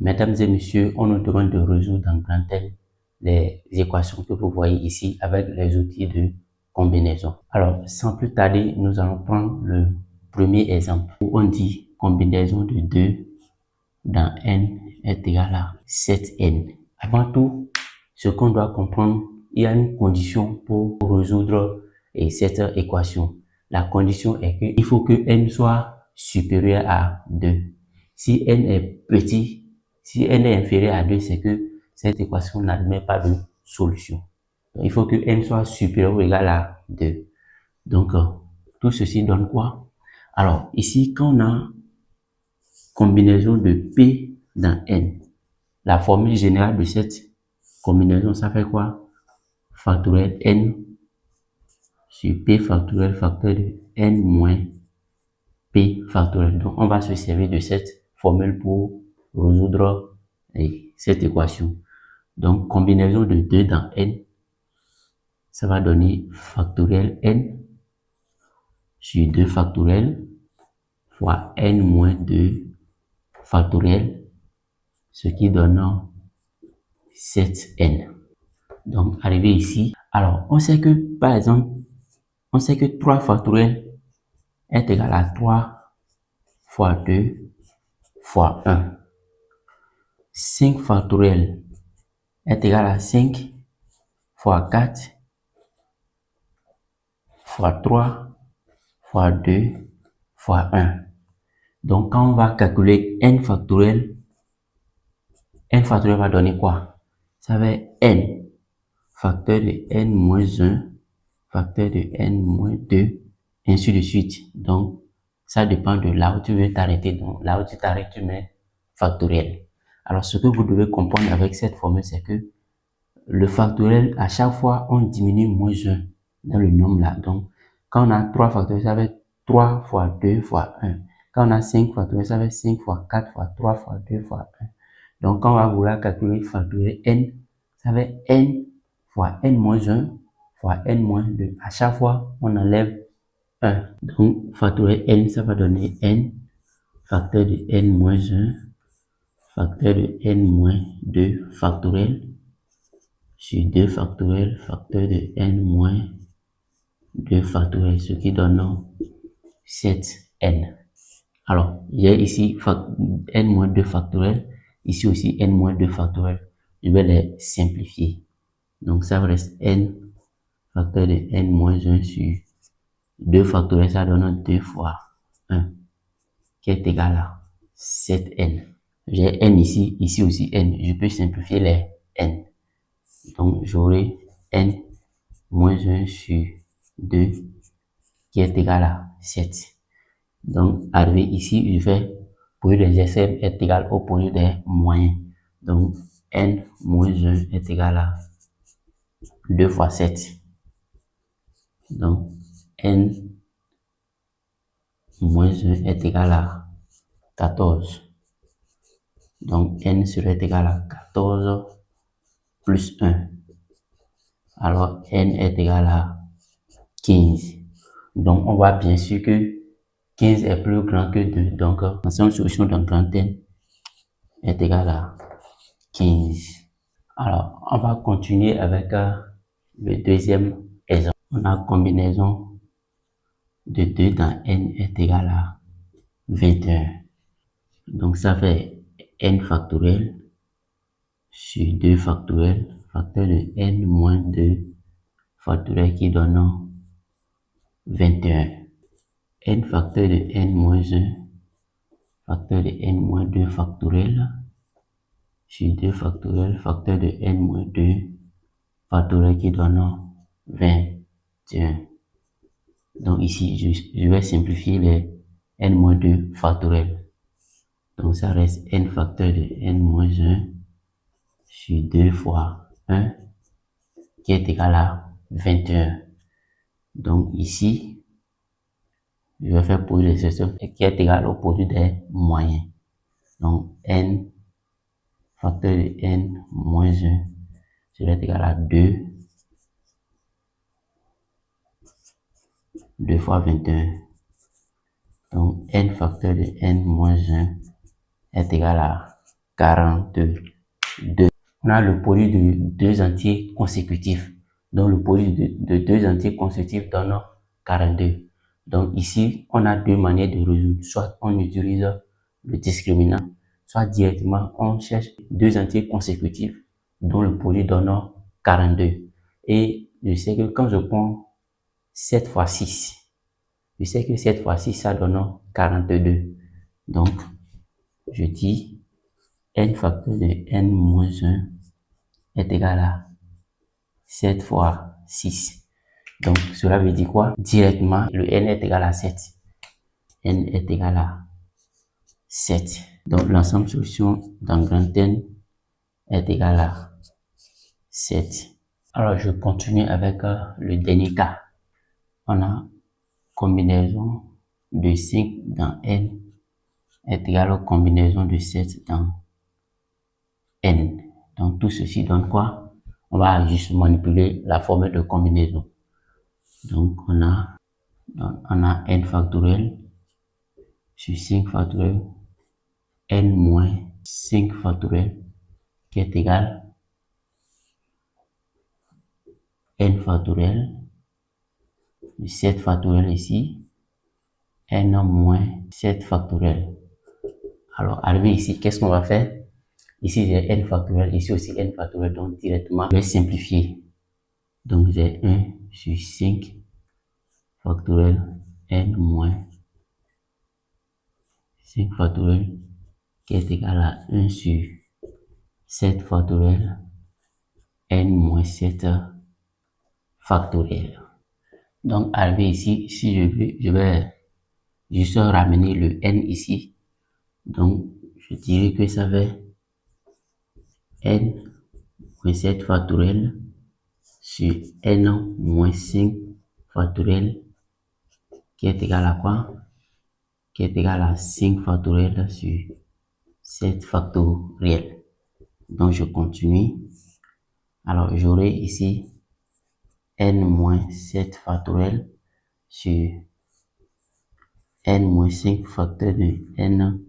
Mesdames et messieurs, on nous demande de résoudre en grand L les équations que vous voyez ici avec les outils de combinaison. Alors, sans plus tarder, nous allons prendre le premier exemple où on dit combinaison de 2 dans n est égal à 7n. Avant tout, ce qu'on doit comprendre, il y a une condition pour résoudre cette équation. La condition est qu'il faut que n soit supérieur à 2. Si n est petit, si n est inférieur à 2, c'est que cette équation n'admet pas de solution. Donc, il faut que n soit supérieur ou égal à 2. Donc, tout ceci donne quoi? Alors, ici, quand on a combinaison de P dans N, la formule générale de cette combinaison, ça fait quoi? Factoriel N sur P factoriel facteur de N moins P factoriel. Donc, on va se servir de cette formule pour résoudre cette équation. Donc, combinaison de 2 dans N, ça va donner factoriel N sur 2 factoriel fois N moins 2 factoriel, ce qui donne 7n. Donc, arrivé ici, alors, on sait que, par exemple, on sait que 3 factoriel est égal à 3 fois 2 fois 1. 5 factoriel est égal à 5 fois 4 fois 3 fois 2 fois 1. Donc, quand on va calculer n factoriel va donner quoi? Ça va être n facteur de n moins 1, facteur de n moins 2, ainsi de suite. Donc, ça dépend de là où tu veux t'arrêter. Donc, là où tu t'arrêtes, tu mets factoriel. Alors, ce que vous devez comprendre avec cette formule, c'est que le factoriel, à chaque fois, on diminue moins 1 dans le nombre là. Donc, quand on a 3 factoriels, ça va être 3 fois 2 fois 1. Quand on a 5 factoriels, ça va être 5 fois 4 fois 3 fois 2 fois 1. Donc, quand on va vouloir calculer factoriel n, ça va être n fois n moins 1 fois n moins 2. À chaque fois, on enlève 1. Donc, factoriel n, ça va donner n facteur de n moins 1 facteur de n moins 2 factoriel sur 2 factoriel facteur de n moins 2 factoriel, ce qui donne 7n. Alors, j'ai ici n moins 2 factoriel, ici aussi n moins 2 factoriel. Je vais les simplifier. Donc, ça reste n facteur de n moins 1 sur 2 factoriel, ça donne 2 fois 1, qui est égal à 7n. J'ai n ici, ici aussi n. Je peux simplifier les n. Donc, j'aurai n moins 1 sur 2 qui est égal à 7. Donc, arrivé ici, je vais produit des essais est égal au produit des moyens. Donc, n moins 1 est égal à 2 fois 7. Donc, n moins 1 est égal à 14. Donc, n serait égal à 14 plus 1. Alors, n est égal à 15. Donc, on voit bien sûr que 15 est plus grand que 2. Donc, l'ensemble de solution d'un grand n est égal à 15. Alors, on va continuer avec le deuxième exemple. On a combinaison de 2 dans n est égal à 21. Donc, ça fait n factoriel sur 2 factoriel, facteur de n moins 2 factoriel qui donne 21. N facteur de n moins 1 facteur de n moins 2 factoriel sur 2 factoriel, facteur de n moins 2 factoriel qui donne 21. Donc ici, je vais simplifier les n moins 2 factoriel. Donc ça reste n facteur de n moins 1 sur 2 fois 1 qui est égal à 21. Donc ici, je vais faire produit des expressions qui est égal au produit des moyens. Donc n facteur de n moins 1 serait égal à 2 fois 21. Donc n facteur de n moins 1 est égal à 42. On a le produit de deux entiers consécutifs. Donc, le produit de deux entiers consécutifs donne 42. Donc, ici, on a deux manières de résoudre. Soit on utilise le discriminant, soit directement, on cherche deux entiers consécutifs dont le produit donne 42. Et je sais que quand je prends 7 fois 6, je sais que 7 fois 6, ça donne 42. Donc, je dis n facteur de n moins 1 est égal à 7 fois 6. Donc, cela veut dire quoi? Directement, le n est égal à 7. N est égal à 7. Donc, l'ensemble solution dans grand N est égal à 7. Alors, je continue avec le dernier cas. On a combinaison de 5 dans N est égal à combinaison de 7 dans N. Donc, tout ceci donne quoi? On va juste manipuler la formule de combinaison. Donc, on a n factoriel sur 5 factoriel n moins 5 factoriel qui est égal n factoriel sur 7 factoriel ici, n moins 7 factoriel. Alors, arrivé ici, qu'est-ce qu'on va faire? Ici, j'ai n factoriel, ici aussi n factoriel, donc directement, je vais simplifier. Donc, j'ai 1 sur 5 factoriel n moins 5 factoriel qui est égal à 1 sur 7 factoriel n moins 7 factoriel. Donc, arrivé ici, si je veux, je vais juste ramener le n ici. Donc, je dirais que ça fait n moins 7 factoriel sur n moins 5 factoriel qui est égal à quoi? Qui est égal à 5 factoriel sur 7 factoriel. Donc, je continue. Alors, j'aurai ici n moins 7 factoriel sur n moins 5 facteur de n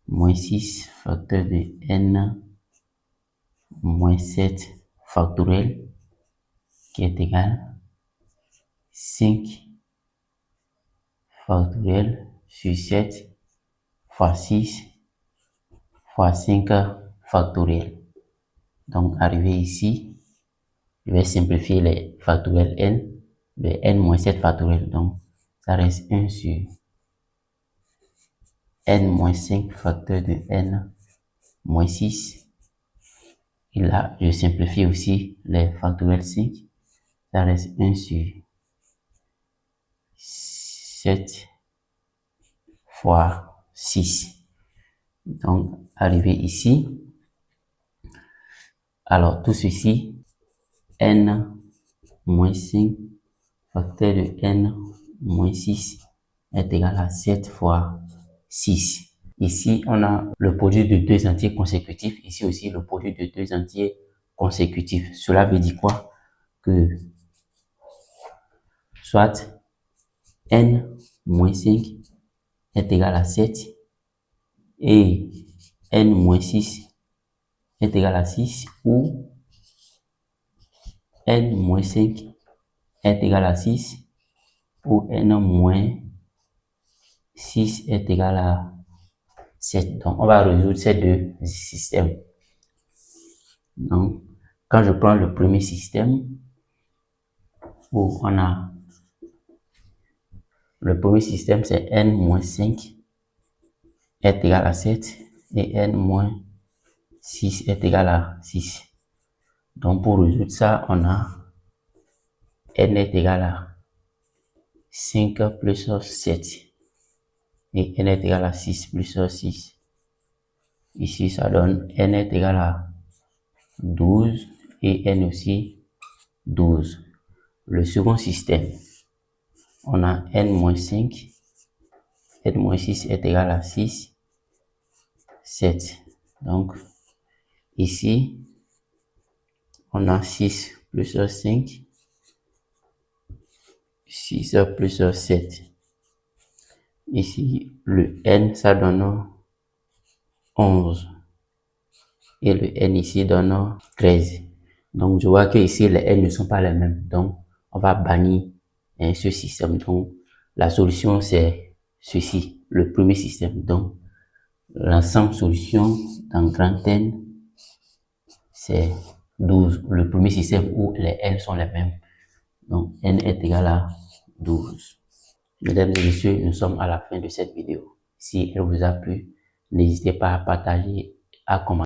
moins 6 facteur de n moins 7 factoriel qui est égal à 5 factoriel sur 7 fois 6 fois 5 factoriel. Donc, arrivé ici, je vais simplifier les factoriels n, le n moins 7 factoriel. Donc, ça reste 1 sur n moins 5 facteur de n moins 6. Et là, je simplifie aussi les factoriels 5. Ça reste 1 sur 7 fois 6. Donc, arrivé ici, alors tout ceci, n moins 5 facteur de n moins 6 est égal à 7 fois 6. Ici, on a le produit de deux entiers consécutifs. Ici aussi, le produit de deux entiers consécutifs. Cela veut dire quoi? Que soit n moins 5 est égal à 7 et n moins 6 est égal à 6 ou n moins 5 est égal à 6 ou n moins 6 est égal à 7. Donc, on va résoudre ces deux systèmes. Donc, quand je prends le premier système, où on a le premier système, c'est n moins 5 est égal à 7 et n moins 6 est égal à 6. Donc, pour résoudre ça, on a n est égal à 5 plus 7 et n est égal à 6 plus 6. Ici, ça donne n est égal à 12 et n aussi 12. Le second système, on a n-5, n-6 est égal à 6, 7. Donc, ici, on a 6 plus 5, 6 plus 7. Ici, le n, ça donne 11. et le n ici donne 13. Donc, je vois que ici, les n ne sont pas les mêmes. Donc, on va bannir ce système. Donc, la solution, c'est ceci, le premier système. Donc, l'ensemble solution dans grand N, c'est 12. Le premier système où les n sont les mêmes. Donc, n est égal à 12. Mesdames et messieurs, nous sommes à la fin de cette vidéo. Si elle vous a plu, n'hésitez pas à partager, à commenter.